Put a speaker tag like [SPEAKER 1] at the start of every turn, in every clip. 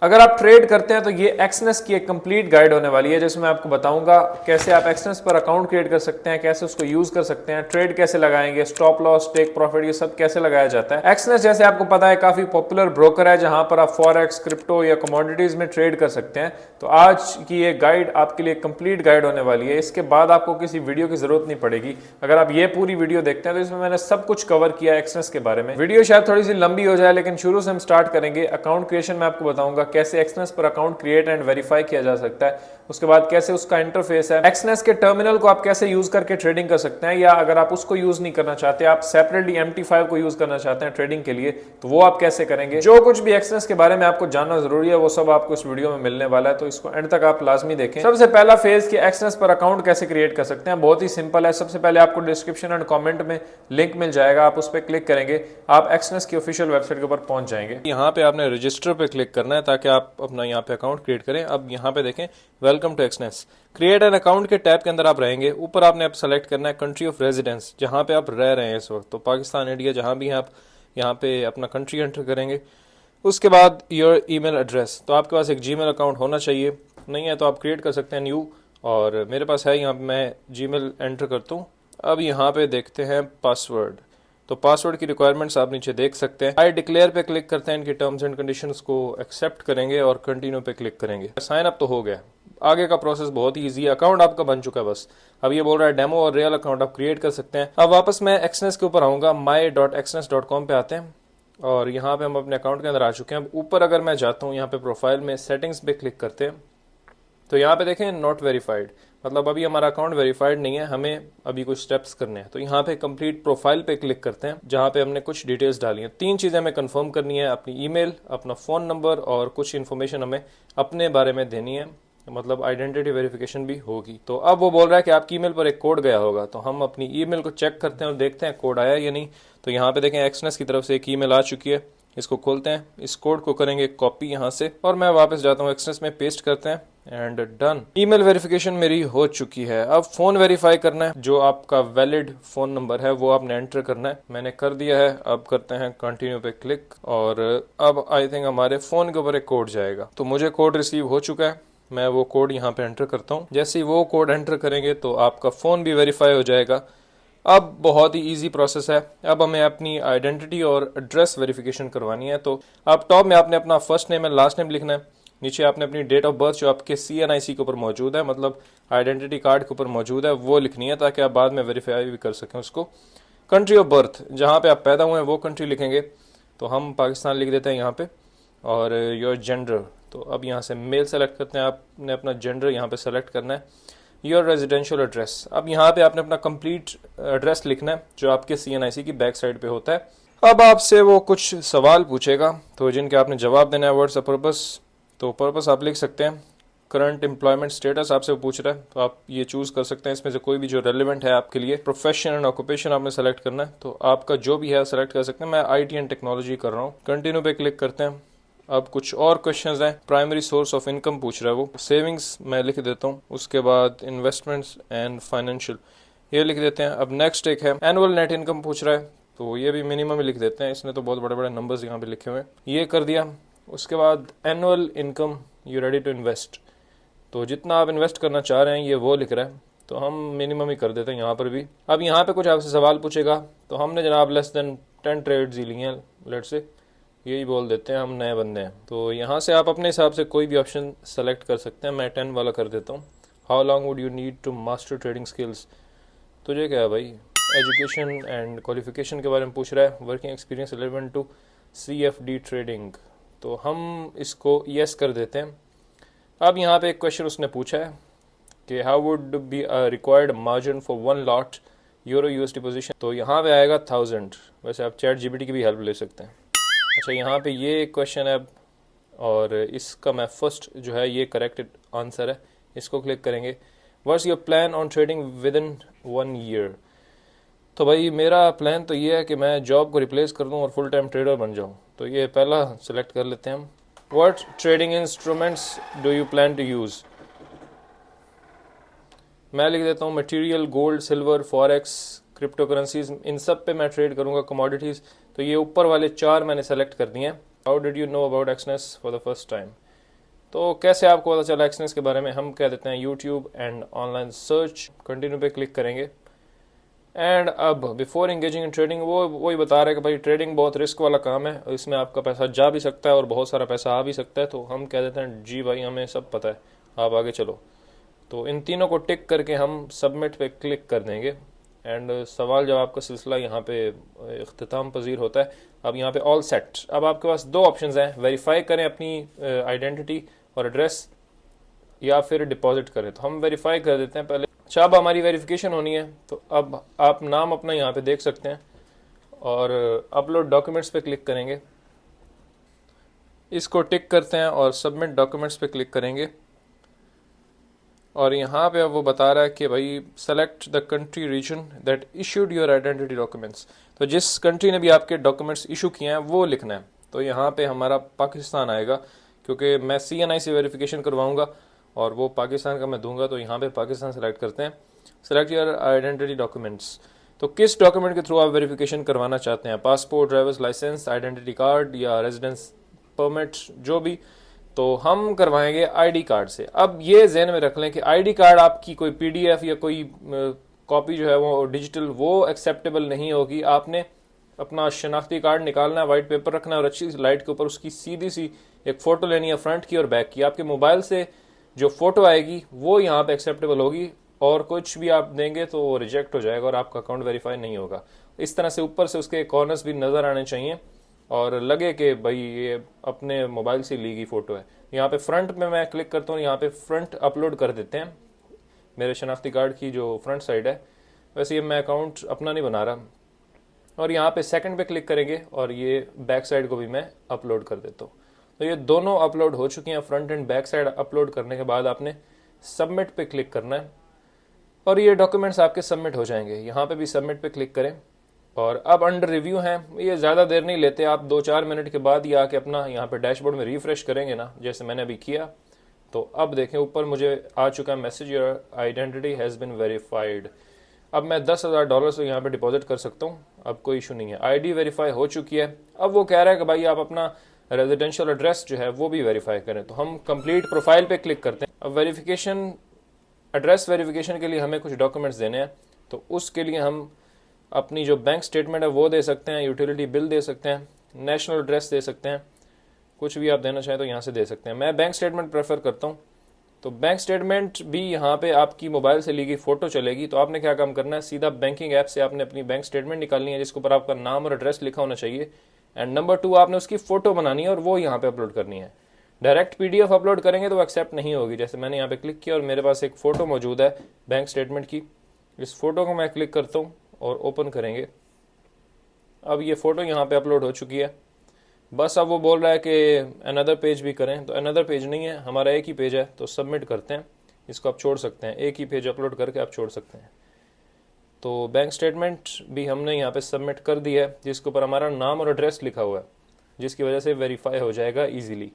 [SPEAKER 1] अगर आप ट्रेड करते हैं तो ये एक्सनेस की एक कंप्लीट गाइड होने वाली है, जिसमें आपको बताऊंगा कैसे आप एक्सनेस पर अकाउंट क्रिएट कर सकते हैं, कैसे उसको यूज कर सकते हैं, ट्रेड कैसे लगाएंगे, स्टॉप लॉस, टेक प्रॉफिट, ये सब कैसे लगाया जाता है। एक्सनेस जैसे आपको पता है काफी पॉपुलर ब्रोकर है जहां पर आप फॉरेक्स, क्रिप्टो या कमोडिटीज में ट्रेड कर सकते हैं। तो आज की ये गाइड आपके लिए कंप्लीट गाइड होने वाली है। इसके बाद आपको किसी वीडियो की जरूरत नहीं पड़ेगी। अगर आप ये पूरी वीडियो देखते हैं तो इसमें मैंने सब कुछ कवर किया है एक्सनेस के बारे में। वीडियो शायद थोड़ी सी लंबी हो जाए, लेकिन शुरू से हम स्टार्ट करेंगे। अकाउंट क्रिएशन में आपको बताऊंगा कैसे एक्सनेस पर अकाउंट क्रिएट एंड वेरीफाई किया जा सकता है, उसके बाद कैसे उसका इंटरफेस है, एक्सनेस के टर्मिनल को आप कैसे यूज करके ट्रेडिंग कर सकते हैं, या अगर आप उसको यूज नहीं करना चाहते, आप सेपरेटली MT5 को यूज करना चाहते हैं ट्रेडिंग के लिए, तो वो आप कैसे करेंगे। जो कुछ भी एक्सनेस के बारे में आपको जानना जरूरी है वो सब आपको इस वीडियो में मिलने वाला है, तो इसको एंड तक आप लाजमी देखें। सबसे पहला फेज कि एक्सनेस पर अकाउंट कैसे क्रिएट कर सकते हैं, बहुत ही सिंपल है। सबसे पहले आपको डिस्क्रिप्शन एंड कॉमेंट में लिंक मिल जाएगा, आप उस पर क्लिक करेंगे, आप एक्सनेस की ऑफिशियल वेबसाइट के ऊपर पहुंच जाएंगे। यहाँ पे आपने रजिस्टर पे क्लिक करना है ताकि आप अपना यहाँ पे अकाउंट क्रिएट करें। अब यहाँ पे देखें welcome to Exness, create an account के टैब के अंदर आप रहेंगे। ऊपर आपने अब सेलेक्ट करना है कंट्री ऑफ रेजिडेंस, जहाँ पे आप रह रहे हैं इस वक्त, तो पाकिस्तान, इंडिया, जहाँ भी हैं आप यहाँ पे अपना कंट्री एंटर करेंगे। उसके बाद योर ईमेल एड्रेस, तो आपके पास एक जीमेल अकाउंट होना चाहिए, नहीं है तो आप क्रिएट कर सकते हैं न्यू, और मेरे पास है, यहाँ पे मैं जीमेल एंटर करता हूँ। अब यहाँ पे देखते हैं पासवर्ड, तो पासवर्ड की रिक्वायरमेंट्स आप नीचे देख सकते हैं। आई डिक्लेयर पे क्लिक करते हैं, इनकी टर्म्स एंड कंडीशंस को एक्सेप्ट करेंगे और कंटिन्यू पे क्लिक करेंगे। साइन अप तो हो गया, आगे का प्रोसेस बहुत ही ईजी है, अकाउंट आपका बन चुका है बस। अब ये बोल रहा है डेमो और रियल अकाउंट आप क्रिएट कर सकते हैं। अब वापस मैं एक्सनेस के ऊपर आऊंगा, my.exnes.com पे आते हैं और यहाँ पे हम अपने अकाउंट के अंदर आ चुके हैं। अब ऊपर अगर मैं जाता हूँ, यहाँ पे प्रोफाइल में सेटिंग्स पे क्लिक करते हैं, तो यहाँ पे देखें नॉट वेरीफाइड, मतलब अभी हमारा अकाउंट वेरीफाइड नहीं है, हमें अभी कुछ स्टेप्स करने हैं। तो यहाँ पे कंप्लीट प्रोफाइल पे क्लिक करते हैं, जहाँ पे हमने कुछ डिटेल्स डाली हैं। 3 चीजें हमें कंफर्म करनी है, अपनी ईमेल, अपना फोन नंबर और कुछ इन्फॉर्मेशन हमें अपने बारे में देनी है, मतलब आइडेंटिटी वेरिफिकेशन भी होगी। तो अब वो बोल रहा है कि आपकी ईमेल पर एक कोड गया होगा, तो हम अपनी ईमेल को चेक करते हैं और देखते हैं कोड आया या नहीं। तो यहाँ पे देखें एक्सनेस की तरफ से एक ईमेल आ चुकी है, इसको खोलते हैं, इस कोड को करेंगे कॉपी यहाँ से, और मैं वापस जाता हूँ एक्सनेस में, पेस्ट करते हैं एंड डन। ईमेल वेरिफिकेशन मेरी हो चुकी है। अब फोन वेरीफाई करना है, जो आपका वैलिड फोन नंबर है वो आपने एंटर करना है, मैंने कर दिया है। अब करते हैं कंटिन्यू पे क्लिक, और अब आई थिंक हमारे फोन के ऊपर एक कोड जाएगा। तो मुझे कोड रिसीव हो चुका है, मैं वो कोड यहाँ पे एंटर करता हूँ। जैसे ही वो कोड एंटर करेंगे तो आपका फोन भी वेरीफाई हो जाएगा। अब बहुत ही इजी प्रोसेस है। अब हमें अपनी आइडेंटिटी और एड्रेस वेरिफिकेशन करवानी है। तो आप टॉप में आपने अपना first name and last name लिखना है, नीचे आपने अपनी डेट ऑफ बर्थ जो आपके CNIC के ऊपर मौजूद है, मतलब आइडेंटिटी कार्ड के ऊपर मौजूद है, वो लिखनी है ताकि आप बाद में वेरीफाई भी कर सकें उसको। कंट्री ऑफ बर्थ, जहाँ पे आप पैदा हुए हैं वो कंट्री लिखेंगे, तो हम पाकिस्तान लिख देते हैं यहाँ पे। और योर जेंडर, तो अब यहाँ से मेल सेलेक्ट करते हैं, आपने अपना जेंडर यहाँ पे सेलेक्ट करना है। योर रेजिडेंशियल एड्रेस, अब यहाँ पे आपने अपना कंप्लीट एड्रेस लिखना है जो आपके CNIC की बैक साइड पे होता है। अब आपसे वो कुछ सवाल पूछेगा, तो जिनके आपने जवाब देना है। व्हाट्स द पर्पस, तो पर्पस आप लिख सकते हैं। करंट एम्प्लॉयमेंट स्टेटस आपसे पूछ रहा है, तो आप ये चूज कर सकते हैं इसमें से कोई भी जो रेलिवेंट है आपके लिए। प्रोफेशन एंड ऑक्यूपेशन आपने सेलेक्ट करना है, तो आपका जो भी है सेलेक्ट कर सकते हैं। मैं IT एंड टेक्नोलॉजी कर रहा हूँ, कंटिन्यू पे क्लिक करते हैं। अब कुछ और क्वेश्चंस हैं, प्राइमरी सोर्स ऑफ इनकम पूछ रहा है वो, सेविंग्स मैं लिख देता हूँ। उसके बाद इन्वेस्टमेंट्स एंड फाइनेंशियल, ये लिख देते हैं। अब नेक्स्ट एक है एनुअल नेट इनकम पूछ रहा है, तो ये भी मिनिमम लिख देते हैं, इसने तो बहुत बड़े बड़े नंबर्स यहाँ पे लिखे हुए हैं, ये कर दिया। उसके बाद annual income you ready to invest, तो जितना आप इन्वेस्ट करना चाह रहे हैं ये वो लिख रहा है, तो हम मिनिमम ही कर देते हैं यहाँ पर भी। अब यहाँ पे कुछ आपसे सवाल पूछेगा, तो हमने जनाब लेस देन 10 ट्रेड्स ही लिए हैं, लेट से यही बोल देते हैं, हम नए बंदे हैं। तो यहाँ से आप अपने हिसाब से कोई भी ऑप्शन सेलेक्ट कर सकते हैं, मैं 10 वाला कर देता हूँ। How long would you need to master trading skills, तुझे क्या है भाई, एजुकेशन एंड क्वालिफिकेशन के बारे में पूछ रहा है। Working experience relevant to CFD trading, तो हम इसको यस कर देते हैं। अब यहाँ पे एक क्वेश्चन उसने पूछा है कि how would be required margin for 1 lot euro USD position, तो यहाँ पे आएगा 1000। वैसे आप ChatGPT की भी हेल्प ले सकते हैं। अच्छा, यहाँ पे ये क्वेश्चन है और इसका मैं फर्स्ट जो है ये करेक्ट आंसर है, इसको क्लिक करेंगे। What's your plan on trading with in 1 year, तो भाई मेरा प्लान तो ये है कि मैं जॉब को रिप्लेस कर दूं और फुल टाइम ट्रेडर बन जाऊं, तो ये पहला सेलेक्ट कर लेते हैं हम। What trading instruments do you plan to use, मैं लिख देता हूँ material, gold, silver, forex, crypto currencies, इन सब पे मैं ट्रेड करूंगा, कमोडिटीज। तो ये ऊपर वाले 4 मैंने सेलेक्ट कर दिए हैं। How did you know about Exness for the first time, तो कैसे आपको पता चला एक्सनेस के बारे में, हम कह देते हैं YouTube and online search, continue पे क्लिक करेंगे। एंड अब बिफोर इंगेजिंग इन ट्रेडिंग, वो वही बता रहा है कि भाई ट्रेडिंग बहुत रिस्क वाला काम है, इसमें आपका पैसा जा भी सकता है और बहुत सारा पैसा आ भी सकता है। तो हम कह देते हैं जी भाई हमें सब पता है, आप आगे चलो। तो इन तीनों को टिक करके हम सबमिट पे क्लिक कर देंगे एंड सवाल जवाब का सिलसिला यहाँ पे इख्तिताम पजीर होता है। अब यहाँ पे ऑल सेट। अब आपके पास दो ऑप्शंस हैं, वेरीफाई करें अपनी आइडेंटिटी और एड्रेस या फिर डिपॉजिट करें। तो हम वेरीफाई कर देते हैं पहले। अच्छा, अब हमारी वेरिफिकेशन होनी है, तो अब आप नाम अपना यहाँ पे देख सकते हैं और अपलोड डॉक्यूमेंट्स पे क्लिक करेंगे, इसको टिक करते हैं और सबमिट डॉक्यूमेंट्स पे क्लिक करेंगे। और यहाँ पे अब वो बता रहा है कि भाई select the country reason that issued your identity documents. तो जिस कंट्री ने भी आपके डॉक्यूमेंट्स इशू किए हैं वो लिखना है। तो यहाँ पे हमारा पाकिस्तान आएगा, क्योंकि मैं CNI से वेरिफिकेशन करवाऊंगा और वो पाकिस्तान का मैं दूंगा। तो यहाँ पे पाकिस्तान सेलेक्ट करते हैं, सेलेक्ट योर आइडेंटिटी डॉक्यूमेंट्स। तो किस डॉक्यूमेंट के थ्रू आप वेरिफिकेशन करवाना चाहते हैं, passport, drivers licence, identity card या रेजिडेंस परमिट, जो भी। तो हम करवाएंगे आईडी कार्ड से। अब ये जहन में रख लें कि आईडी कार्ड आपकी कोई PDF या कोई कॉपी जो है वो डिजिटल, वो एक्सेप्टेबल नहीं होगी। आपने अपना शनाख्ती कार्ड निकालना है, वाइट पेपर रखना है और अच्छी लाइट के ऊपर उसकी सीधी सी एक फ़ोटो लेनी है, फ्रंट की और बैक की। आपके मोबाइल से जो फ़ोटो आएगी वो यहाँ पे एक्सेप्टेबल होगी, और कुछ भी आप देंगे तो वो रिजेक्ट हो जाएगा और आपका अकाउंट वेरीफाई नहीं होगा। इस तरह से ऊपर से उसके कॉर्नर्स भी नज़र आने चाहिए और लगे कि भाई ये अपने मोबाइल से ली गई फ़ोटो है। यहाँ पे फ्रंट में मैं क्लिक करता हूँ, यहाँ पे फ्रंट अपलोड कर देते हैं मेरे शनाख्ती कार्ड की जो फ्रंट साइड है। वैसे ये मैं अकाउंट अपना नहीं बना रहा। और यहाँ पे सेकंड पे क्लिक करेंगे और ये बैक साइड को भी मैं अपलोड कर देता हूँ। तो ये दोनों अपलोड हो चुकी हैं। Front end back side upload करने के बाद आपने सबमिट पे क्लिक करना है और ये डॉक्यूमेंट्स आपके सबमिट हो जाएंगे। यहाँ पे भी सबमिट पे क्लिक करें और अब अंडर रिव्यू हैं। ये ज़्यादा देर नहीं लेते, आप 2-4 मिनट के बाद ही आके अपना यहाँ पे डैशबोर्ड में रिफ्रेश करेंगे ना, जैसे मैंने अभी किया। तो अब देखें ऊपर मुझे आ चुका है message, your identity has been verified. अब मैं $10,000 तो यहाँ पे डिपॉजिट कर सकता हूँ, अब कोई इशू नहीं है। आईडी वेरीफाई हो चुकी है। अब वो कह रहा है कि भाई आप अपना रेजिडेंशियल एड्रेस जो है वो भी वेरीफाई करें। तो हम कंप्लीट प्रोफाइल पे क्लिक करते हैं। अब वेरिफिकेशन, एड्रेस वेरिफिकेशन के लिए हमें कुछ डॉक्यूमेंट्स देने हैं। तो उसके लिए हम अपनी जो बैंक स्टेटमेंट है वो दे सकते हैं, यूटिलिटी बिल दे सकते हैं, नेशनल एड्रेस दे सकते हैं, कुछ भी आप देना चाहें तो यहाँ से दे सकते हैं। मैं बैंक स्टेटमेंट प्रेफर करता हूँ। तो बैंक स्टेटमेंट भी यहाँ पे आपकी मोबाइल से ली गई फ़ोटो चलेगी। तो आपने क्या काम करना है, सीधा बैंकिंग ऐप से आपने अपनी बैंक स्टेटमेंट निकालनी है जिसके ऊपर आपका नाम और एड्रेस लिखा होना चाहिए। एंड नंबर 2, आपने उसकी फ़ोटो बनानी है और वो यहाँ पे अपलोड करनी है। डायरेक्ट PDF अपलोड करेंगे तो एक्सेप्ट नहीं होगी। जैसे मैंने यहाँ पे क्लिक किया और मेरे पास एक फ़ोटो मौजूद है बैंक स्टेटमेंट की। इस फ़ोटो को मैं क्लिक करता हूँ और ओपन करेंगे। अब ये फ़ोटो यहाँ पे अपलोड हो चुकी है। बस अब वो बोल रहा है कि अनदर पेज भी करें। तो अनदर पेज नहीं है, हमारा एक ही पेज है। तो सबमिट करते हैं, इसको आप छोड़ सकते हैं, एक ही पेज अपलोड करके आप छोड़ सकते हैं। तो बैंक स्टेटमेंट भी हमने यहाँ पे सबमिट कर दी है, जिसके ऊपर हमारा नाम और एड्रेस लिखा हुआ है, जिसकी वजह से वेरीफाई हो जाएगा ईजीली।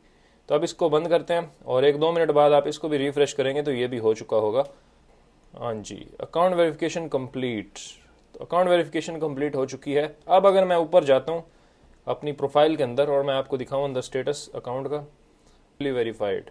[SPEAKER 1] तो अब इसको बंद करते हैं और 1-2 मिनट बाद आप इसको भी रिफ्रेश करेंगे तो ये भी हो चुका होगा। हाँ जी, अकाउंट वेरिफिकेशन कंप्लीट। तो अकाउंट वेरिफिकेशन कंप्लीट हो चुकी है। अब अगर मैं ऊपर जाता हूँ अपनी प्रोफाइल के अंदर और मैं आपको दिखाऊँ अंदर स्टेटस अकाउंट का, फुली वेरीफाइड,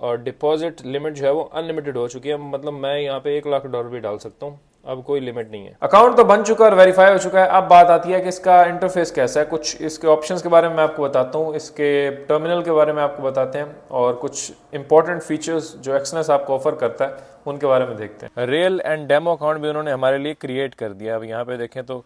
[SPEAKER 1] और डिपॉजिट लिमिट जो है वो अनलिमिटेड हो चुकी है। मतलब मैं यहाँ पे $1,00,000 भी डाल सकता हूँ, अब कोई लिमिट नहीं है। अकाउंट तो बन चुका है और वेरीफाई हो चुका है। अब बात आती है कि इसका इंटरफेस कैसा है। कुछ इसके ऑप्शंस के बारे में मैं आपको बताता हूँ, इसके टर्मिनल के बारे में आपको बताते हैं और कुछ इंपॉर्टेंट फीचर्स जो एक्सनेस आपको ऑफर करता है उनके बारे में देखते हैं। रियल एंड डेमो अकाउंट भी उन्होंने हमारे लिए क्रिएट कर दिया। अब यहाँ पे देखें तो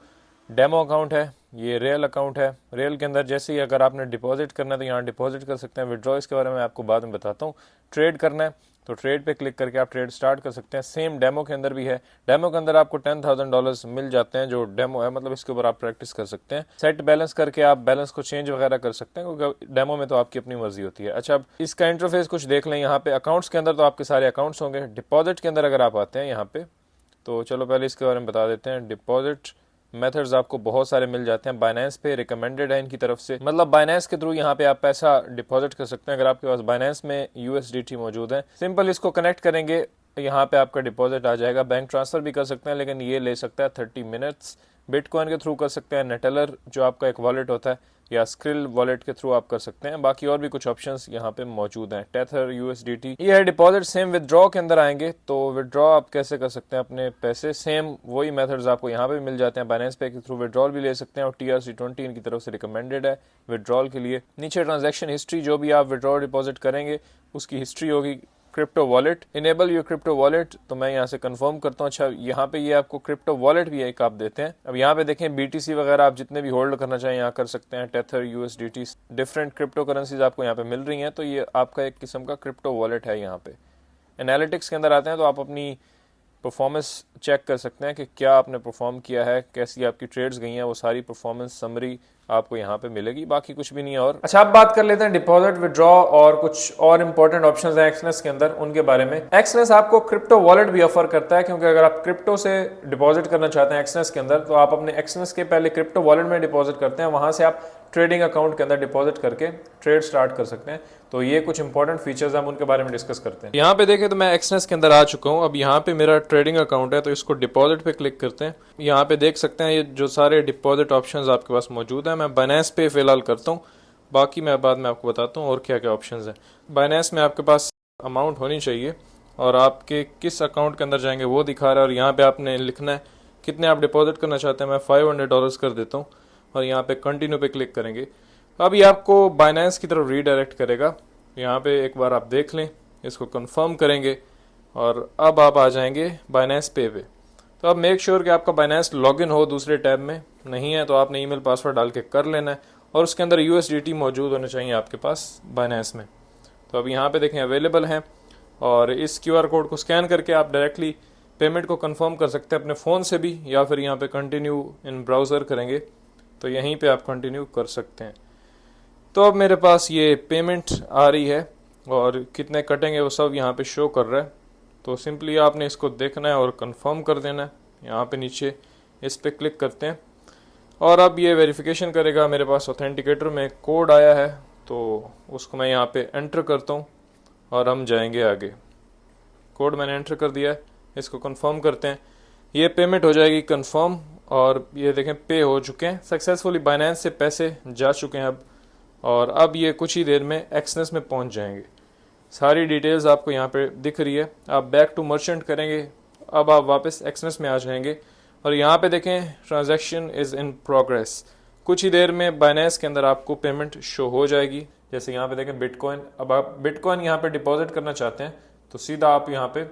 [SPEAKER 1] डेमो अकाउंट है, ये रियल अकाउंट है। रियल के अंदर जैसे ही अगर आपने डिपॉजिट करना है तो यहाँ डिपॉजिट कर सकते हैं। विड्रॉ इसके बारे में आपको बाद में बताता हूँ। ट्रेड करना है तो ट्रेड पे क्लिक करके आप ट्रेड स्टार्ट कर सकते हैं। सेम डेमो के अंदर भी है। डेमो के अंदर आपको $10,000 मिल जाते हैं जो डेमो है, मतलब इसके ऊपर आप प्रैक्टिस कर सकते हैं। सेट बैलेंस करके आप बैलेंस को चेंज वगैरह कर सकते हैं, क्योंकि डेमो में तो आपकी अपनी मर्जी होती है। अच्छा, अब इसका इंटरफेस कुछ देख लें। यहाँ पे अकाउंट्स के अंदर तो आपके सारे अकाउंट्स होंगे। डिपॉजिट के अंदर अगर आप आते हैं यहाँ पे, तो चलो पहले इसके बारे में बता देते हैं। डिपॉजिट मेथड्स आपको बहुत सारे मिल जाते हैं। बाइनेंस पे रिकमेंडेड है इनकी तरफ से, मतलब बाइनेंस के थ्रू यहाँ पे आप पैसा डिपॉजिट कर सकते हैं अगर आपके पास बाइनेंस में USDT मौजूद है। सिंपल इसको कनेक्ट करेंगे, यहाँ पे आपका डिपॉजिट आ जाएगा। बैंक ट्रांसफर भी कर सकते हैं, लेकिन ये ले सकता है 30 मिनट्स। बिटकॉइन के थ्रू कर सकते हैं, नेटेलर जो आपका एक वॉलेट होता है, या स्क्रिल वॉलेट के थ्रू आप कर सकते हैं। बाकी और भी कुछ ऑप्शंस यहाँ पे मौजूद हैं। टेथर, यूएसडीटी, ये है डिपॉजिट। सेम विदड्रॉ के अंदर आएंगे तो विदड्रॉ आप कैसे कर सकते हैं अपने पैसे, सेम वही मेथड्स आपको यहाँ पे भी मिल जाते हैं। बाइनेंस पे के थ्रू विदड्रॉल भी ले सकते हैं और TRC20 इनकी तरफ से रिकमेंडेड है विदड्रॉल के लिए। नीचे ट्रांजैक्शन हिस्ट्री, जो भी आप विदड्रॉ डिपॉजिट करेंगे उसकी हिस्ट्री होगी। Crypto wallet, enable your crypto wallet, तो मैं यहाँ से कंफर्म करता हूँ। अच्छा, यहाँ पे ये आपको क्रिप्टो वॉलेट भी एक आप देते हैं। अब यहाँ पे देखें BTC वगैरह आप जितने भी होल्ड करना चाहें यहाँ कर सकते हैं। Tether, USDT, different crypto currencies आपको यहाँ पे मिल रही हैं, तो ये आपका एक किस्म का क्रिप्टो वॉलेट है। यहाँ पे एनालिटिक्स के अंदर आते हैं तो आप अपनी परफॉर्मेंस चेक कर सकते हैं कि क्या आपने परफॉर्म किया है, कैसी आपकी ट्रेड्स गई हैं, वो सारी परफॉर्मेंस समरी आपको यहाँ पे मिलेगी, बाकी कुछ भी नहीं है। और अच्छा, अब बात कर लेते हैं डिपॉजिट, विड्रॉ और कुछ और इंपॉर्टेंट ऑप्शंस हैं एक्सनेस के अंदर, उनके बारे में। एक्सनेस आपको क्रिप्टो वॉलेट भी ऑफर करता है, क्योंकि अगर आप क्रिप्टो से डिपॉजिट करना चाहते हैं एक्सनेस के अंदर, तो आप अपने एक्सनेस के पहले क्रिप्टो वॉलेट में डिपॉजिट करते हैं, वहां से आप ट्रेडिंग अकाउंट के अंदर डिपॉजिट करके ट्रेड स्टार्ट कर सकते हैं। तो ये कुछ इंपॉर्टेंट फीचर्स हम उनके बारे में डिस्कस करते हैं। यहाँ पे देखें तो मैं एक्सनेस के अंदर आ चुका हूँ। अब यहाँ पे मेरा ट्रेडिंग अकाउंट है, तो इसको डिपॉजिट पे क्लिक करते हैं। यहाँ पे देख सकते हैं ये जो सारे डिपॉजिट ऑप्शंस आपके पास मौजूद है। मैं बाइनेंस पे फिलहाल करता हूँ, बाकी मैं बाद में आपको बताता हूँ और क्या क्या ऑप्शंस हैं। बाइनेंस में आपके पास अमाउंट होनी चाहिए और आपके किस अकाउंट के अंदर जाएंगे वो दिखा रहा है, और यहाँ पे आपने लिखना है कितने आप डिपॉजिट करना चाहते हैं। मैं $500 कर देता हूँ और यहाँ पे कंटिन्यू पे क्लिक करेंगे। अब ये आपको बाइनेंस की तरफ रीडायरेक्ट करेगा। यहाँ पे एक बार आप देख लें, इसको कंफर्म करेंगे और अब आप आ जाएंगे बाइनेंस पे। तो अब मेक श्योर कि आपका बाइनेंस लॉगिन हो दूसरे टैब में, नहीं है तो आपने ईमेल पासवर्ड डाल के कर लेना है, और उसके अंदर USDT मौजूद होने चाहिए आपके पास बाइनेंस में। तो अब यहाँ पे देखें अवेलेबल हैं, और इस QR कोड को स्कैन करके आप डायरेक्टली पेमेंट को कंफर्म कर सकते हैं अपने फ़ोन से भी, या फिर यहाँ पे कंटिन्यू इन ब्राउज़र करेंगे तो यहीं पे आप कंटिन्यू कर सकते हैं। तो अब मेरे पास ये पेमेंट आ रही है और कितने कटेंगे वो सब यहाँ पे शो कर रहा है। तो सिंपली आपने इसको देखना है और कंफर्म कर देना है। यहाँ पे नीचे इस पे क्लिक करते हैं और अब ये वेरिफिकेशन करेगा। मेरे पास ऑथेंटिकेटर में कोड आया है, तो उसको मैं यहाँ पे एंटर करता हूँ और हम जाएंगे आगे। कोड मैंने एंटर कर दिया है, इसको कंफर्म करते हैं। ये पेमेंट हो जाएगी कंफर्म, और ये देखें पे हो चुके हैं सक्सेसफुली, बाइनेंस से पैसे जा चुके हैं अब, और अब ये कुछ ही देर में एक्सनेस में पहुंच जाएंगे। सारी डिटेल्स आपको यहाँ पे दिख रही है। आप बैक टू मर्चेंट करेंगे, अब आप वापस एक्सनेस में आ जाएंगे और यहाँ पे देखें ट्रांजैक्शन इज़ इन प्रोग्रेस। कुछ ही देर में बाइनेंस के अंदर आपको पेमेंट शो हो जाएगी। जैसे यहाँ पे देखें बिटकॉइन, अब आप बिटकॉइन यहाँ पे डिपॉजिट करना चाहते हैं तो सीधा आप यहाँ पे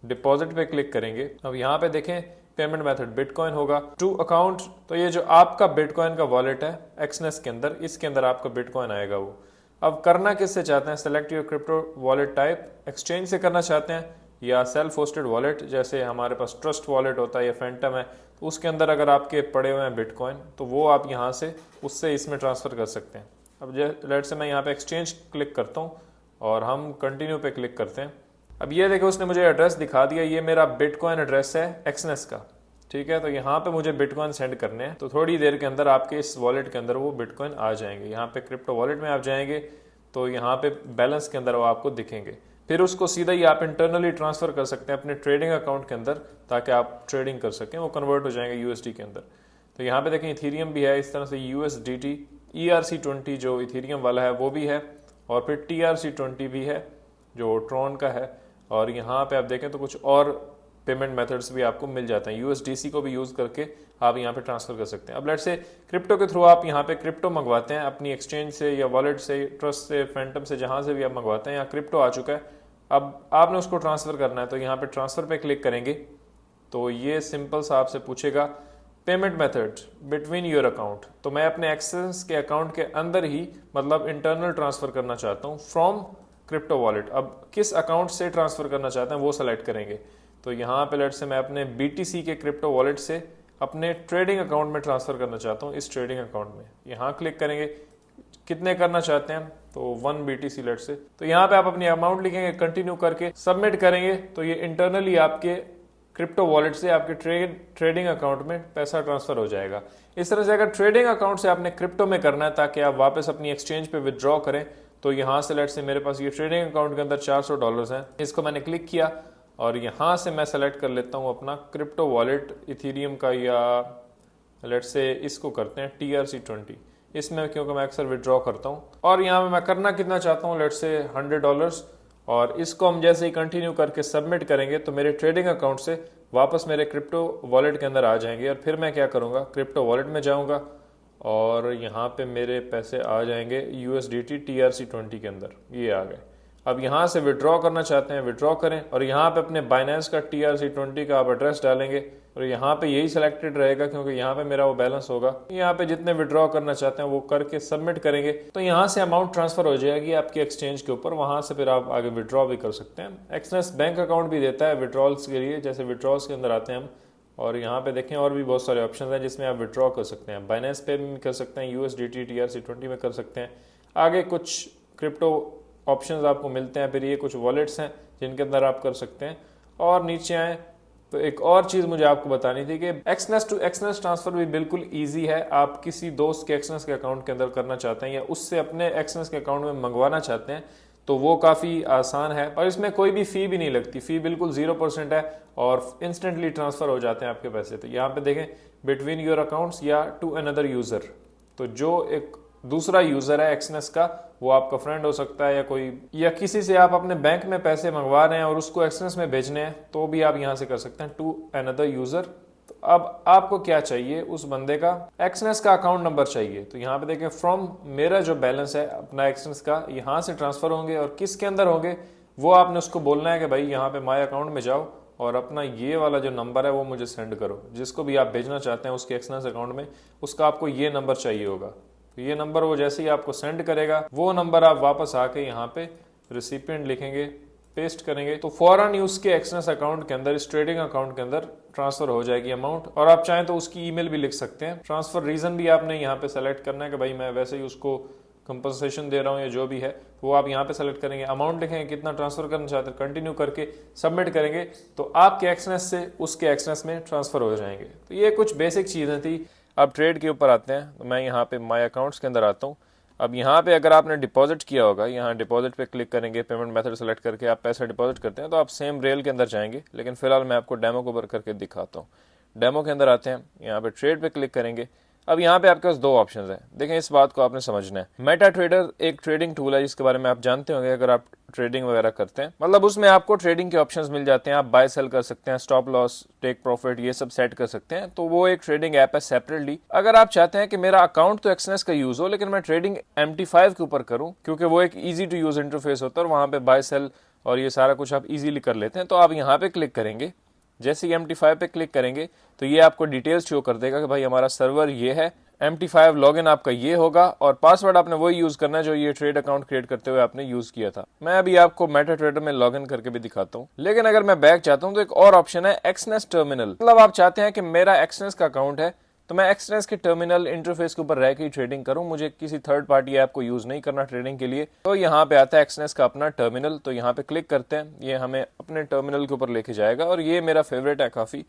[SPEAKER 1] डिपॉजिट पे क्लिक करेंगे। अब यहाँ पे देखें पेमेंट मेथड बिटकॉइन होगा टू अकाउंट, तो ये जो आपका बिटकॉइन का वॉलेट है एक्सनेस के अंदर, इसके अंदर आपका बिटकॉइन आएगा वो। अब करना किससे चाहते हैं, select your crypto wallet type, exchange से करना चाहते हैं या सेल्फ होस्टेड वॉलेट, जैसे हमारे पास ट्रस्ट वॉलेट होता है या फैंटम है, तो उसके अंदर अगर आपके पड़े हुए हैं बिटकॉइन तो वो आप यहाँ से उससे इसमें ट्रांसफर कर सकते हैं। अब लेट से मैं यहाँ पे एक्सचेंज क्लिक करता हूँ और हम कंटिन्यू पे क्लिक करते हैं। अब ये देखो उसने मुझे एड्रेस दिखा दिया, ये मेरा बिटकॉइन एड्रेस है एक्सनेस का, ठीक है। तो यहाँ पे मुझे बिटकॉइन सेंड करने हैं, तो थोड़ी देर के अंदर आपके इस वॉलेट के अंदर वो बिटकॉइन आ जाएंगे। यहाँ पे क्रिप्टो वॉलेट में आप जाएंगे तो यहाँ पे बैलेंस के अंदर वो आपको दिखेंगे। फिर उसको सीधा ही आप इंटरनली ट्रांसफर कर सकते हैं अपने ट्रेडिंग अकाउंट के अंदर, ताकि आप ट्रेडिंग कर सकें, वो कन्वर्ट हो जाएंगे USD के अंदर। तो यहाँ पे देखें इथीरियम भी है, इस तरह से USDT, ERC20 जो इथीरियम वाला है वो भी है, और फिर TRC20 भी है जो ट्रॉन का है, और यहाँ पे आप देखें तो कुछ और पेमेंट मेथड्स भी आपको मिल जाते हैं। USDC को भी यूज़ करके आप यहाँ पे ट्रांसफर कर सकते हैं। अब लेट से क्रिप्टो के थ्रू आप यहाँ पे क्रिप्टो मंगवाते हैं अपनी एक्सचेंज से या वॉलेट से, ट्रस्ट से, फैंटम से, जहाँ से भी आप मंगवाते हैं, यहाँ क्रिप्टो आ चुका है, अब आपने उसको ट्रांसफर करना है। तो यहाँ पे ट्रांसफर पे क्लिक करेंगे तो ये सिंपल सा आपसे पूछेगा payment method between your account. तो मैं अपने एक्सेस के अकाउंट के अंदर ही, मतलब इंटरनल ट्रांसफर करना चाहता हूँ फ्रॉम क्रिप्टो वॉलेट। अब किस अकाउंट से ट्रांसफर करना चाहते हैं वो सेलेक्ट करेंगे। तो यहाँ पे लेट से मैं अपने BTC के क्रिप्टो वॉलेट से अपने ट्रेडिंग अकाउंट में ट्रांसफर करना चाहता हूँ, इस ट्रेडिंग अकाउंट में। यहाँ क्लिक करेंगे, कितने करना चाहते हैं, तो 1 BTC लेट से। तो यहाँ पे आप अपनी अमाउंट लिखेंगे, कंटिन्यू करके सबमिट करेंगे, तो ये इंटरनली आपके क्रिप्टो वॉलेट से आपके ट्रेडिंग अकाउंट में पैसा ट्रांसफर हो जाएगा। इस तरह से अगर ट्रेडिंग अकाउंट से आपने क्रिप्टो में करना है ताकि आप वापस अपनी एक्सचेंज पे विदड्रॉ करें, तो यहाँ से लेट से मेरे पास ये ट्रेडिंग अकाउंट के अंदर $400 हैं, इसको मैंने क्लिक किया और यहाँ से मैं सेलेक्ट कर लेता हूँ अपना क्रिप्टो वॉलेट, इथीरियम का या लेट्स से इसको करते हैं TRC20, इसमें क्योंकि मैं अक्सर विड्रॉ करता हूँ और यहाँ पे मैं करना कितना चाहता हूँ, लेट्स से $100, और इसको हम जैसे ही कंटिन्यू करके सबमिट करेंगे तो मेरे ट्रेडिंग अकाउंट से वापस मेरे क्रिप्टो वॉलेट के अंदर आ जाएंगे। और फिर मैं क्या करूँगा, क्रिप्टो वॉलेट में जाऊँगा और यहाँ पे मेरे पैसे आ जाएंगे USDT TRC20 के अंदर, ये आ गए। अब यहाँ से विड्रॉ करना चाहते हैं विड्रॉ करें और यहाँ पे अपने बाइनेंस का TRC20 का आप एड्रेस डालेंगे और यहाँ पे यही सिलेक्टेड रहेगा क्योंकि यहाँ पे मेरा वो बैलेंस होगा। यहाँ पे जितने विड्रॉ करना चाहते हैं वो करके सबमिट करेंगे तो यहाँ से अमाउंट ट्रांसफर हो जाएगी आपकी एक्सचेंज के ऊपर, वहाँ से फिर आप आगे विड्रॉ भी कर सकते हैं। एक्सनेस बैंक अकाउंट भी देता है विड्रॉल्स के लिए, जैसे विड्रॉल्स के अंदर आते हैं हम और यहाँ पे देखें और भी बहुत सारे ऑप्शन हैं जिसमें आप विड्रॉ कर सकते हैं। बाइनेंस पे भी कर सकते हैं, USDT TRC20 में कर सकते हैं। आगे कुछ क्रिप्टो ऑप्शंस आपको मिलते हैं, फिर ये कुछ वॉलेट्स हैं जिनके अंदर आप कर सकते हैं। और नीचे आए तो एक और चीज़ मुझे आपको बतानी थी कि एक्सनेस टू एक्सनेस ट्रांसफर भी बिल्कुल इजी है। आप किसी दोस्त के एक्सनेस के अकाउंट के अंदर करना चाहते हैं या उससे अपने एक्सनेस के अकाउंट में मंगवाना चाहते हैं तो वो काफ़ी आसान है और इसमें कोई भी फ़ी भी नहीं लगती। फ़ी बिल्कुल 0% है और इंस्टेंटली ट्रांसफ़र हो जाते हैं आपके पैसे। तो यहाँ पे देखें बिटवीन योर अकाउंट्स या टू अनदर यूज़र, तो जो एक दूसरा यूज़र है एक्सनेस का वो आपका फ्रेंड हो सकता है या कोई, या किसी से आप अपने बैंक में पैसे मंगवा रहे हैं और उसको एक्सनेस में भेजने हैं तो भी आप यहाँ से कर सकते हैं टू अनदर यूज़र। तो अब आपको क्या चाहिए, उस बंदे का एक्सनेस का अकाउंट नंबर चाहिए। तो यहाँ पे देखें फ्रॉम, मेरा जो बैलेंस है अपना एक्सनेस का यहाँ से ट्रांसफ़र होंगे और किसके अंदर होंगे वो आपने उसको बोलना है कि भाई यहाँ पे माई अकाउंट में जाओ और अपना ये वाला जो नंबर है वो मुझे सेंड करो। जिसको भी आप भेजना चाहते हैं उसके एक्सनेस अकाउंट में उसका आपको ये नंबर चाहिए होगा। तो ये नंबर वो जैसे ही आपको सेंड करेगा वो नंबर आप वापस आके यहाँ पे रिसिपिएंट लिखेंगे, पेस्ट करेंगे तो फौरन ही उसके एक्सनेस अकाउंट के अंदर, इस ट्रेडिंग अकाउंट के अंदर ट्रांसफर हो जाएगी अमाउंट। और आप चाहें तो उसकी ईमेल भी लिख सकते हैं। ट्रांसफर रीजन भी आपने यहाँ पे सेलेक्ट करना है कि भाई मैं वैसे ही उसको कंपनसेशन दे रहा हूँ या जो भी है वो आप यहाँ पे सेलेक्ट करेंगे, अमाउंट लिखेंगे कितना ट्रांसफर करना चाहते हैं, कंटिन्यू करके सबमिट करेंगे तो आपके एक्सनेस से उसके एक्सनेस में ट्रांसफर हो जाएंगे। तो ये कुछ बेसिक चीज़ें थी। अब ट्रेड के ऊपर आते हैं तो मैं यहाँ पे माई अकाउंट्स के अंदर आता हूँ। अब यहाँ पे अगर आपने डिपॉजिट किया होगा, यहाँ डिपॉजिट पे क्लिक करेंगे, पेमेंट मेथड सेलेक्ट करके आप पैसा डिपॉजिट करते हैं तो आप सेम रेल के अंदर जाएंगे। लेकिन फिलहाल मैं आपको डेमो को ऊपर करके दिखाता हूँ। डेमो के अंदर आते हैं, यहाँ पे ट्रेड पे क्लिक करेंगे। अब यहाँ पे आपके पास दो ऑप्शंस हैं, देखें इस बात को आपने समझना है। मेटा ट्रेडर एक ट्रेडिंग टूल है जिसके बारे में आप जानते होंगे अगर आप ट्रेडिंग वगैरह करते हैं। मतलब उसमें आपको ट्रेडिंग के ऑप्शंस मिल जाते हैं, आप बाय सेल कर सकते हैं, स्टॉप लॉस, टेक प्रॉफिट, ये सब सेट कर सकते हैं। तो वो एक ट्रेडिंग ऐप है सेपरेटली। अगर आप चाहते हैं कि मेरा अकाउंट तो एक्सनेस का यूज हो लेकिन मैं ट्रेडिंग MT5 के ऊपर करूं क्योंकि वो एक ईजी टू यूज इंटरफेस होता है और वहां पे बाय सेल और ये सारा कुछ आप इजीली कर लेते हैं, तो आप यहाँ पे क्लिक करेंगे। जैसे ही MT5 पे क्लिक करेंगे तो ये आपको डिटेल्स शो कर देगा कि भाई हमारा सर्वर ये है, MT5 लॉगिन आपका ये होगा और पासवर्ड आपने वही यूज करना है जो ये ट्रेड अकाउंट क्रिएट करते हुए आपने यूज किया था। मैं अभी आपको मेटा ट्रेडर में लॉगिन करके भी दिखाता हूँ। लेकिन अगर मैं बैक चाहता हूँ तो एक और ऑप्शन है एक्सनेस टर्मिनल। मतलब आप चाहते हैं कि मेरा एक्सनेस का अकाउंट है तो मैं एक्सनेस के टर्मिनल इंटरफेस के ऊपर रह के ट्रेडिंग करूं, मुझे किसी थर्ड पार्टी ऐप को यूज नहीं करना ट्रेडिंग के लिए। तो यहाँ पे आता है एक्सनेस का अपना टर्मिनल, तो यहाँ पे क्लिक करते हैं, ये हमें अपने टर्मिनल के ऊपर लेके जाएगा और ये मेरा फेवरेट है काफी।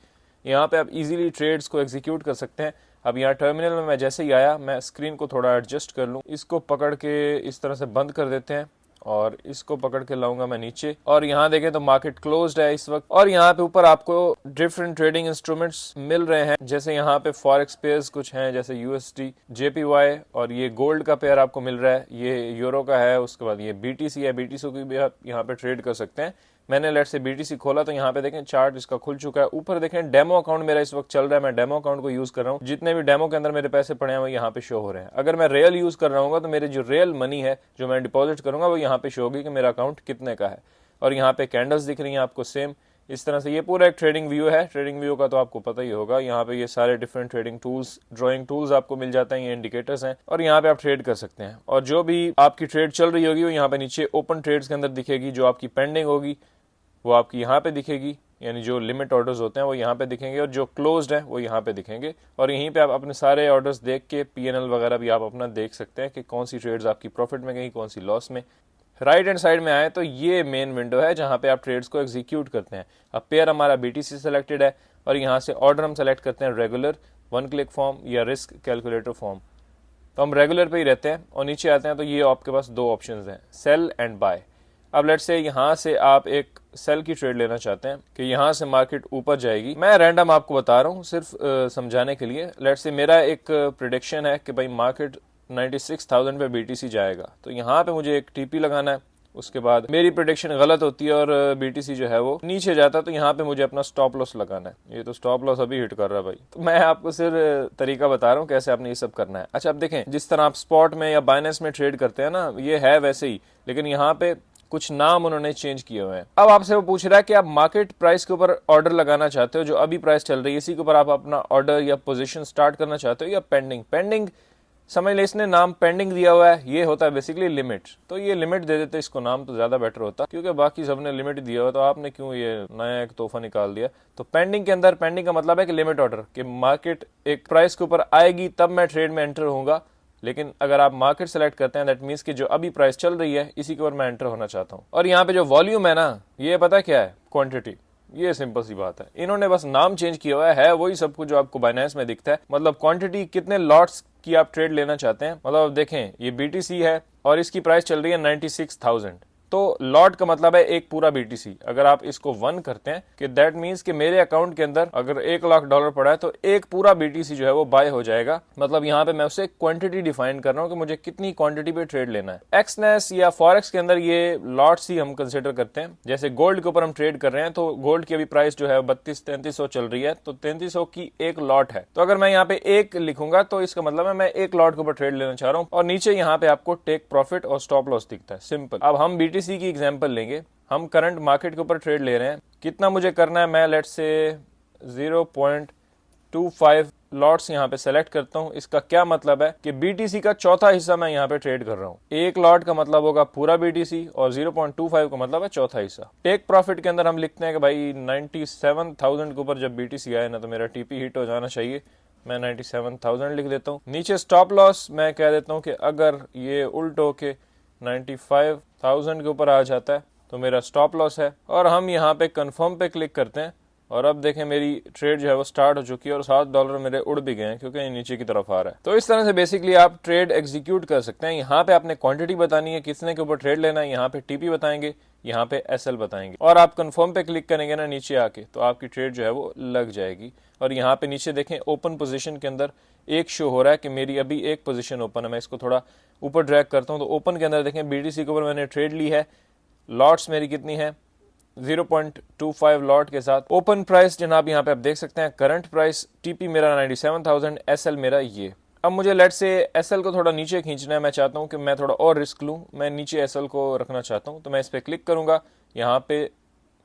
[SPEAKER 1] यहाँ पे आप इजीली ट्रेड्स को एग्जीक्यूट कर सकते हैं। अब यहाँ टर्मिनल में मैं जैसे ही आया, मैं स्क्रीन को थोड़ा एडजस्ट कर लूँ, इसको पकड़ के इस तरह से बंद कर देते हैं और इसको पकड़ के लाऊंगा मैं नीचे और यहाँ देखें तो मार्केट क्लोज्ड है इस वक्त। और यहाँ पे ऊपर आपको डिफरेंट ट्रेडिंग इंस्ट्रूमेंट्स मिल रहे हैं, जैसे यहाँ पे फॉरेक्स पेयर्स कुछ हैं जैसे USD, JPY और ये गोल्ड का पेयर आपको मिल रहा है, ये यूरो का है। उसके बाद ये BTC है, BTC की भी आप यहाँ पे ट्रेड कर सकते हैं। मैंने लेट से BTC खोला तो यहाँ पे देखें चार्ट इसका खुल चुका है। ऊपर देखें डेमो अकाउंट मेरा इस वक्त चल रहा है, मैं डेमो अकाउंट को यूज कर रहा हूँ। जितने भी डेमो के अंदर मेरे पैसे पड़े हैं वो यहाँ पे शो हो रहे हैं। अगर मैं रियल यूज कर रहा हूँ तो मेरे जो रियल मनी है जो मैं डिपॉजिट करूंगा वो यहाँ पे शो होगी कि मेरा अकाउंट कितने का है। और यहाँ पे कैंडल्स दिख रही हैं आपको सेम इस तरह से। ये पूरा एक ट्रेडिंग व्यू है। ट्रेडिंग व्यू का तो आपको पता ही होगा। यहाँ पे ये सारे different trading tools, drawing tools आपको मिल जाते हैं, ये इंडिकेटर्स हैं और यहाँ पे आप ट्रेड कर सकते हैं। और जो भी आपकी ट्रेड चल रही होगी वो यहाँ पे नीचे ओपन ट्रेड्स के अंदर दिखेगी। जो आपकी पेंडिंग होगी वो आपकी यहाँ पे दिखेगी, यानी जो लिमिट ऑर्डर्स होते हैं वो यहाँ पे दिखेंगे और जो क्लोज्ड है वो यहाँ पे दिखेंगे। और यहीं पे आप अपने सारे ऑर्डर्स देख के PNL वगैरह भी आप अपना देख सकते हैं कि कौन सी ट्रेड्स आपकी प्रॉफिट में गई, कौन सी लॉस में। राइट हैंड साइड में आए तो ये मेन विंडो है जहाँ पे आप ट्रेड्स को एग्जीक्यूट करते हैं। अब पेयर हमारा BTC सेलेक्टेड है और यहाँ से ऑर्डर हम सेलेक्ट करते हैं रेगुलर, 1 क्लिक फॉर्म या रिस्क कैलकुलेटर फॉर्म। तो हम रेगुलर पे ही रहते हैं और नीचे आते हैं तो ये आपके पास दो ऑप्शंस हैं, सेल एंड बाय। अब लेट्स से यहाँ से आप एक सेल की ट्रेड लेना चाहते हैं कि यहाँ से मार्केट ऊपर जाएगी। मैं रैंडम आपको बता रहा हूँ सिर्फ समझाने के लिए। लेट्स से मेरा एक प्रेडिक्शन है कि भाई मार्केट 96,000 पे BTC जाएगा, तो यहाँ पे मुझे एक TP लगाना है। उसके बाद मेरी प्रेडिक्शन गलत होती है और BTC जो है वो नीचे जाता है, तो यहाँ पे मुझे अपना स्टॉप लॉस लगाना है। ये तो स्टॉप लॉस अभी हिट कर रहा है भाई। तो मैं आपको सिर्फ तरीका बता रहा हूँ कैसे आपने ये सब करना है। अच्छा, अब देखें, जिस तरह आप स्पॉट में या बाइनेंस में ट्रेड करते हैं ना, ये है वैसे ही, लेकिन यहाँ पे कुछ नाम उन्होंने चेंज किए हुए हैं। अब आपसे वो पूछ रहा है कि आप मार्केट प्राइस के ऊपर ऑर्डर लगाना चाहते हो, जो अभी प्राइस चल रही है इसी के ऊपर आप अपना ऑर्डर या पोजीशन स्टार्ट करना चाहते हो, या पेंडिंग समझ ले, इसने नाम पेंडिंग दिया हुआ है, ये होता है बेसिकली लिमिट। तो ये लिमिट दे देते इसको नाम, तो ज्यादा बेटर होता, क्योंकि बाकी सबने लिमिट दिया हुआ, तो आपने क्यों ये नया एक तोहफा निकाल दिया। तो पेंडिंग के अंदर, पेंडिंग का मतलब है कि लिमिट ऑर्डर, कि मार्केट एक प्राइस के ऊपर आएगी तब मैं ट्रेड में एंटर होऊंगा। लेकिन अगर आप मार्केट सेलेक्ट करते हैं, दैट मीन्स कि जो अभी प्राइस चल रही है इसी के ऊपर मैं एंटर होना चाहता हूँ। और यहाँ पे जो वॉल्यूम है ना, ये पता क्या है, क्वांटिटी। ये सिंपल सी बात है, इन्होंने बस नाम चेंज किया हुआ है वही सब कुछ जो आपको बाइनेंस में दिखता है। मतलब क्वांटिटी, कितने लॉट्स की आप ट्रेड लेना चाहते हैं। मतलब देखें, ये BTC है और इसकी प्राइस चल रही है 96,000, तो लॉट का मतलब है एक पूरा BTC। अगर आप इसको 1 करते हैं कि दैट मीन्स कि मेरे अकाउंट के अंदर अगर $1,00,000 पड़ा है, तो एक पूरा BTC जो है वो बाय हो जाएगा। मतलब यहाँ पे मैं उसे क्वांटिटी डिफाइन कर रहा हूँ कि मुझे कितनी क्वांटिटी पे ट्रेड लेना है। एक्सनेस या फॉरेक्स के अंदर ये लॉट्स ही हम कंसिडर करते हैं। जैसे गोल्ड के ऊपर हम ट्रेड कर रहे हैं, तो गोल्ड की अभी प्राइस जो है 3200-3300 चल रही है, तो 3300 की एक लॉट है। तो अगर मैं यहाँ पे एक लिखूंगा तो इसका मतलब है मैं एक लॉट के ऊपर ट्रेड लेना चाह रहा हूँ। और नीचे यहाँ पे आपको टेक प्रॉफिट और स्टॉप लॉस दिखता है, सिंपल। अब हम BTC की एग्जांपल लेंगे, हम करंट मार्केट के ऊपर ट्रेड ले रहे हैं। कितना मुझे करना है, मैं लेट्स से 0.25 लॉट्स यहाँ पे सेलेक्ट करता हूँ। इसका क्या मतलब है कि BTC का चौथा हिस्सा मैं यहाँ पे ट्रेड कर रहा हूँ। एक लॉट का मतलब होगा पूरा BTC और 0.25 का मतलब है चौथा हिस्सा। टेक प्रॉफिट के अंदर हम लिखते हैं कि भाई 97,000 के ऊपर जब BTC आए ना, तो मेरा TP हिट हो जाना चाहिए। मैं 97,000 लिख देता हूँ। नीचे स्टॉप लॉस मैं कह देता हूँ कि अगर ये उल्ट होके 95,000 के ऊपर आ जाता है तो मेरा स्टॉप लॉस है। और हम यहाँ पे कंफर्म पे क्लिक करते हैं और अब देखें मेरी ट्रेड जो है वो स्टार्ट हो चुकी है और $7 मेरे उड़ भी गए हैं क्योंकि ये नीचे की तरफ आ रहा है। तो इस तरह से बेसिकली आप ट्रेड एग्जीक्यूट कर सकते हैं। यहाँ पे आपने क्वांटिटी बतानी है, कितने के ऊपर ट्रेड लेना है, यहाँ पे TP बताएंगे, यहाँ पे SL बताएंगे और आप कंफर्म पे क्लिक करेंगे ना नीचे आके, तो आपकी ट्रेड जो है वो लग जाएगी। और यहाँ पे नीचे देखें ओपन पोजीशन के अंदर एक शो हो रहा है कि मेरी अभी एक पोजीशन ओपन है। मैं इसको थोड़ा ऊपर ड्रैग करता हूँ तो ओपन के अंदर देखें BTC के ऊपर मैंने ट्रेड ली है। लॉट्स मेरी कितनी है, 0.25 लॉट के साथ। ओपन प्राइस जनाब यहाँ पे आप देख सकते हैं, करंट प्राइस TP मेरा 97,000, SL मेरा ये। अब मुझे लेट से SL को थोड़ा नीचे खींचना है। मैं चाहता हूँ कि मैं थोड़ा और रिस्क लूँ, मैं नीचे SL को रखना चाहता हूँ। तो मैं इस पर क्लिक करूँगा, यहाँ पे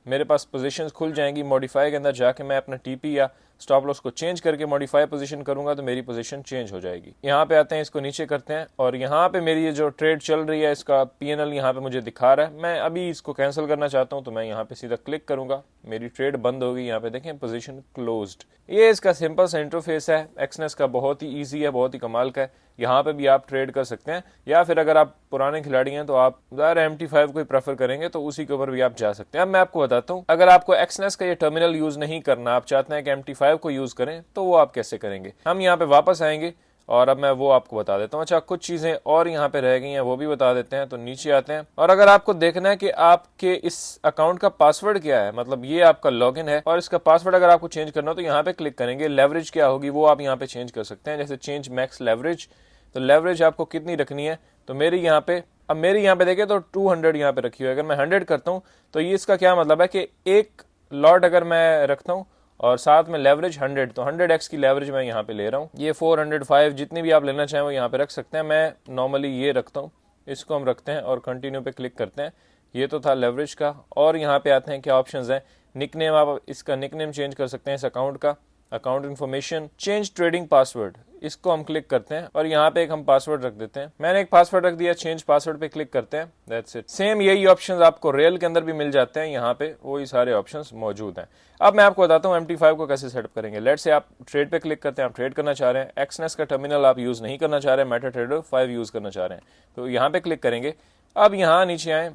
[SPEAKER 1] मेरे पास पोजीशंस खुल जाएंगी। मॉडिफाई के अंदर जाके मैं अपना TP या स्टॉप लॉस को चेंज करके मॉडिफाई पोजीशन करूंगा तो मेरी पोजीशन चेंज हो जाएगी। यहाँ पे आते हैं, इसको नीचे करते हैं और यहाँ पे मेरी ये जो ट्रेड चल रही है इसका PNL यहाँ पे मुझे दिखा रहा है। मैं अभी इसको कैंसिल करना चाहता हूँ तो मैं यहाँ पे सीधा क्लिक करूंगा, मेरी ट्रेड बंद होगी। यहाँ पे देखें पोजीशन क्लोज्ड। ये इसका सिंपल सा इंटरफेस है। एक्सनेस का बहुत ही ईजी है, बहुत ही कमाल का है। यहाँ पे भी आप ट्रेड कर सकते हैं, या फिर अगर आप पुराने खिलाड़ी हैं तो आप ज़्यादा MT5 को ही प्रेफर करेंगे तो उसी के ऊपर भी आप जा सकते हैं। अब मैं आपको बताता हूँ, अगर आपको एक्सनेस का ये टर्मिनल यूज नहीं करना, आप चाहते हैं कि MT5 को यूज करें, तो वो आप कैसे करेंगे। हम यहाँ पे वापस आएंगे और अब मैं वो आपको बता देता हूँ। अच्छा, कुछ चीजें और यहाँ पे रह गई हैं, वो भी बता देते हैं। तो नीचे आते हैं और अगर आपको देखना है कि आपके इस अकाउंट का पासवर्ड क्या है, मतलब ये आपका लॉगिन है और इसका पासवर्ड अगर आपको चेंज करना हो तो यहाँ पे क्लिक करेंगे। लेवरेज क्या होगी वो आप यहाँ पे चेंज कर सकते हैं, जैसे चेंज मैक्स लेवरेज। तो लेवरेज आपको कितनी रखनी है, तो मेरी यहाँ पे, अब मेरी यहाँ पे देखें तो 200 यहाँ पे रखी हुई है। अगर मैं 100 करता हूँ तो ये इसका क्या मतलब है कि एक लॉट अगर मैं रखता हूँ और साथ में लेवरेज 100, तो 100x की लेवरेज मैं यहाँ पे ले रहा हूँ। ये 405 जितनी भी आप लेना चाहें वो यहाँ पे रख सकते हैं। मैं नॉर्मली ये रखता हूँ, इसको हम रखते हैं और कंटिन्यू पे क्लिक करते हैं। ये तो था लेवरेज का। और यहाँ पे आते हैं क्या ऑप्शंस हैं। निकनेम, आप इसका निकनेम चेंज कर सकते हैं इस अकाउंट का। Account information, change trading password, इसको हम क्लिक करते हैं और यहाँ पे एक हम पासवर्ड रख देते हैं। मैंने एक पासवर्ड रख दिया, चेंज पासवर्ड पे क्लिक करते हैं, दैट्स इट। सेम यही ऑप्शंस आपको रियल के अंदर भी मिल जाते हैं, यहाँ पे वही सारे ऑप्शंस मौजूद हैं। अब मैं आपको बताता हूँ MT5 को कैसे सेटअप करेंगे। लेट से आप ट्रेड पे क्लिक करते हैं, आप ट्रेड करना चाह रहे हैं, एक्सनेस का टर्मिनल आप यूज नहीं करना चाह रहे हैं, मेटाट्रेडर 5 यूज करना चाह रहे हैं, तो यहाँ पे क्लिक करेंगे। अब यहाँ नीचे आए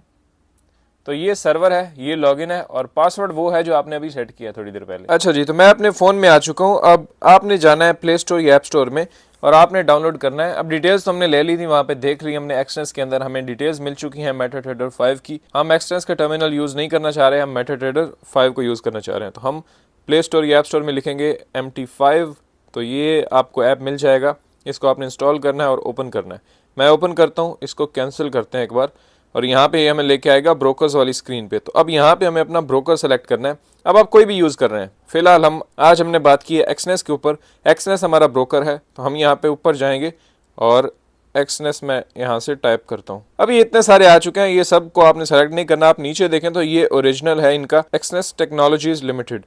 [SPEAKER 1] तो ये सर्वर है, ये लॉगिन है और पासवर्ड वो है जो आपने अभी सेट किया थोड़ी देर पहले। अच्छा जी, तो मैं अपने फ़ोन में आ चुका हूँ। अब आपने जाना है प्ले स्टोर या ऐप स्टोर में, और आपने डाउनलोड करना है। अब डिटेल्स तो हमने ले ली थी, वहाँ पे देख ली हमने एक्सनेस के अंदर हमें डिटेल्स मिल चुकी हैं मेटाट्रेडर 5 की। हम एक्सनेस का टर्मिनल यूज़ नहीं करना चाह रहे हैं, हम मेटाट्रेडर 5 को यूज़ करना चाह रहे हैं। तो हम प्ले स्टोर या ऐप स्टोर में लिखेंगे MT5, तो ये आपको ऐप मिल जाएगा। इसको आपने इंस्टॉल करना है और ओपन करना है। मैं ओपन करता हूँ, इसको कैंसिल करते हैं एक बार, और यहाँ पे हमें लेके आएगा ब्रोकर्स वाली स्क्रीन पे। तो अब यहाँ पे हमें अपना ब्रोकर सेलेक्ट करना है। अब आप कोई भी यूज़ कर रहे हैं, फिलहाल आज हमने बात की है एक्सनेस के ऊपर। एक्सनेस हमारा ब्रोकर है, तो हम यहाँ पे ऊपर जाएंगे और एक्सनेस मैं यहाँ से टाइप करता हूँ। अब ये इतने सारे आ चुके हैं, ये सब को आपने सेलेक्ट नहीं करना। आप नीचे देखें तो ये ओरिजिनल है इनका, एक्सनेस टेक्नोलॉजीज लिमिटेड,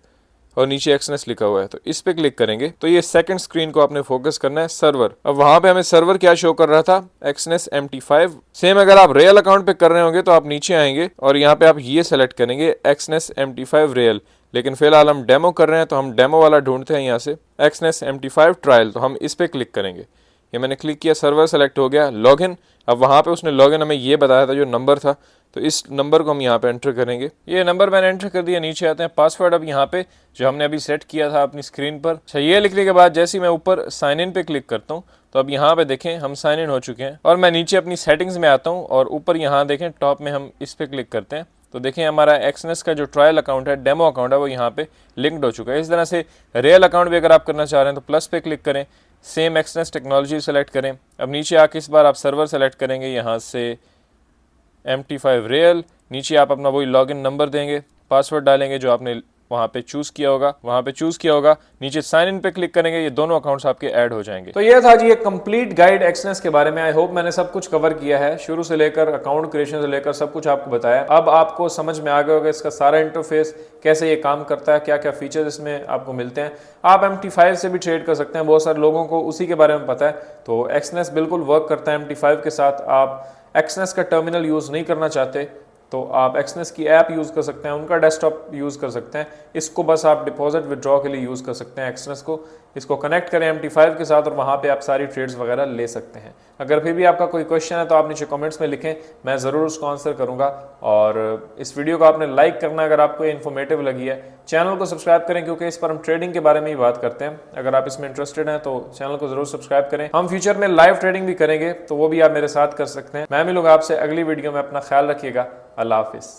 [SPEAKER 1] और नीचे एक्सनेस लिखा हुआ है। तो इस पे क्लिक करेंगे तो ये सेकंड स्क्रीन को आपने फोकस करना है, सर्वर। अब वहां पे हमें सर्वर क्या शो कर रहा था, एक्सनेस MT5। सेम अगर आप रियल अकाउंट पे कर रहे होंगे तो आप नीचे आएंगे और यहाँ पे आप ये सेलेक्ट करेंगे एक्सनेस MT5 रियल। लेकिन फिलहाल हम डेमो कर रहे हैं तो हम डेमो वाला ढूंढते हैं यहाँ से, एक्सनेस MT5 ट्रायल। तो हम इस पे क्लिक करेंगे। ये मैंने क्लिक किया, सर्वर सेलेक्ट हो गया, लॉगिन। अब वहाँ पे उसने लॉगिन हमें ये बताया था जो नंबर था, तो इस नंबर को हम यहाँ पे एंटर करेंगे। ये नंबर मैंने एंटर कर दिया। नीचे आते हैं पासवर्ड। अब यहाँ पे जो हमने अभी सेट किया था अपनी स्क्रीन पर, अच्छा ये लिखने के बाद जैसे ही मैं ऊपर साइन इन पे क्लिक करता हूँ तो अब यहाँ पे देखें हम साइन इन हो चुके हैं। और मैं नीचे अपनी सेटिंग्स में आता हूँ और ऊपर यहाँ देखें टॉप में हम इस पे क्लिक करते हैं तो देखें हमारा एक्सनेस का जो ट्रायल अकाउंट है, डेमो अकाउंट है, वो यहाँ पे लिंक्ड हो चुका है। इस तरह से रियल अकाउंट भी अगर आप करना चाह रहे हैं तो प्लस पे क्लिक करें, सेम एक्सनेस टेक्नोलॉजी सेलेक्ट करें। अब नीचे आके इस बार आप सर्वर सेलेक्ट करेंगे, यहाँ से MT5 रियल। नीचे आप अपना वही लॉगिन नंबर देंगे, पासवर्ड डालेंगे जो आपने वहाँ पे चूज़ किया होगा, नीचे साइन इन पे क्लिक करेंगे, ये दोनों अकाउंट्स आपके ऐड हो जाएंगे। तो ये था जी एक कंप्लीट गाइड एक्सनेस के बारे में। आई होप मैंने सब कुछ कवर किया है, शुरू से लेकर अकाउंट क्रिएशन से लेकर सब कुछ आपको बताया। अब आपको समझ में आ गया होगा इसका सारा इंटरफेस कैसे ये काम करता है, क्या क्या फीचर्स इसमें आपको मिलते हैं। आप MT5 से भी ट्रेड कर सकते हैं, बहुत सारे लोगों को उसी के बारे में पता है। तो एक्सनेस बिल्कुल वर्क करता है MT5 के साथ। आप एक्सनेस का टर्मिनल यूज़ नहीं करना चाहते तो आप एक्सनेस की ऐप यूज़ कर सकते हैं, उनका डेस्कटॉप यूज़ कर सकते हैं। इसको बस आप डिपॉजिट विड्रॉ के लिए यूज़ कर सकते हैं एक्सनेस को। इसको कनेक्ट करें MT5 के साथ और वहाँ पे आप सारी ट्रेड्स वगैरह ले सकते हैं। अगर फिर भी आपका कोई क्वेश्चन है तो आप नीचे कमेंट्स में लिखें, मैं ज़रूर उसको आंसर करूँगा। और इस वीडियो को आपने लाइक करना अगर आपको ये इन्फॉर्मेटिव लगी है। चैनल को सब्सक्राइब करें क्योंकि इस पर हम ट्रेडिंग के बारे में ही बात करते हैं। अगर आप इसमें इंटरेस्टेड हैं तो चैनल को जरूर सब्सक्राइब करें। हम फ्यूचर में लाइव ट्रेडिंग भी करेंगे तो वो भी आप मेरे साथ कर सकते हैं। मैं मिलूंगा आपसे अगली वीडियो में। अपना ख्याल रखिएगा। अल्लाह हाफिज़।